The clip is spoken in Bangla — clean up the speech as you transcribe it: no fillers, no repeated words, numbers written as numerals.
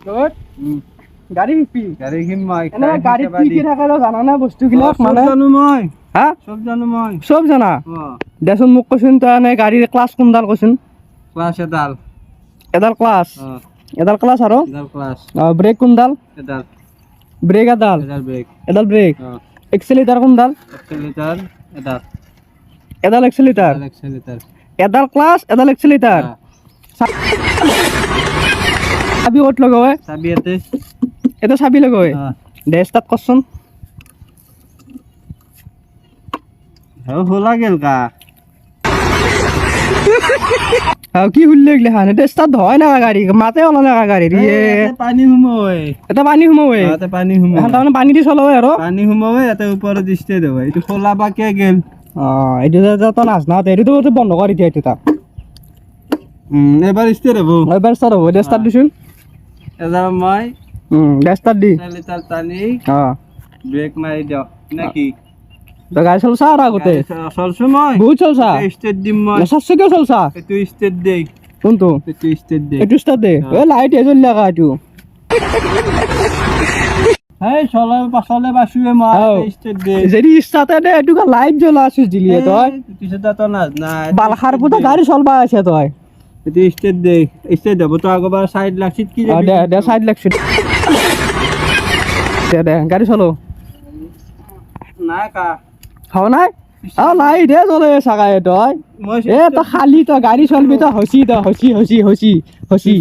তোর গাড়ী শিকবি গাড়ী শিকিম মই এনে গাড়ীত কি কি থাকে তই জানা না বস্তুবিলাক মানে মানে জানো মই হা সব জানো মই চব জানা দেচোন মোক কচোন তই এনে গাড়ীৰ ক্লাছ কোনডাল কচোন ক্লাছ এডাল এডাল ক্লাছ আৰু এডাল ক্লাছ ব্ৰেক কোনডাল এডাল ব্ৰেক এডাল ব্রেক এডাল ব্ৰেক এক্সেলেটাৰ কোনডাল এক্সেলেটার এডাল এডাল এক্সেলেটাৰ এক্সেলেটার এডাল ক্লাছ এডাল এক্সেলেটাৰ চাবি ক'ত লগায় চাবি এতে এটা চাবি লগায় দে ষ্টাৰ্ট কৰচোন হোলা গেল কা কি শুনলে গেলে হান এটা ষ্টাৰ্ট হয় না গাড়ী মাতে ওলা না গাড়ী পানী সোমাই এটা পানী সোমাবে এতে পানী সোমাই এখন তাৰমানে পানী দি চলাবে আৰু পানী সোমাবে এতে ওপৰত দিষ্টে দেব এইটো খোলা বাকে গেল এইটো তই নাজনা এইটো বন্ধ কৰি দিয়া এইটো তাক এবাৰ ষ্টে দেব এবাৰ ষ্টাৰ্ট হ'ব দে ষ্টাৰ্ট দিচোন এবাৰ মই দে ষ্টাৰ্ট দি এক্সেলেটার টানি অঁ ব্রেক মাৰি দিওঁ নাকি তই গাড়ী চলছা আৰু আগতে চলছো মই বহুত চলছা ষ্টেট দিম মই চাৰশো কিয় চলছা এইটো ষ্টেট দে কোনটো এইটো ষ্টেট দে এইটো ষ্টাৰ্ট দে লাইট এজল লগা এইটো হেই চলে পাছলে বাসুৱে মই ষ্টেট দে যদি ষ্টাৰ্টে দে এইটো লাইট জ্বলা আছিস দিলিয়ে তই পিছত তো নাজনা বালখাৰ পুতা গাড়ী চলবা আছে তই এইটো ষ্টেট দে ষ্টেট দেব তো আগৰবাৰ সাইড লাগছিত কি দে সাইড লাগছি দে গাড়ী চলো নাই কা হও নাই লাইট হে জ্বলে চাগায় তই মই তই খালি তই গাড়ী চলবি তই হচি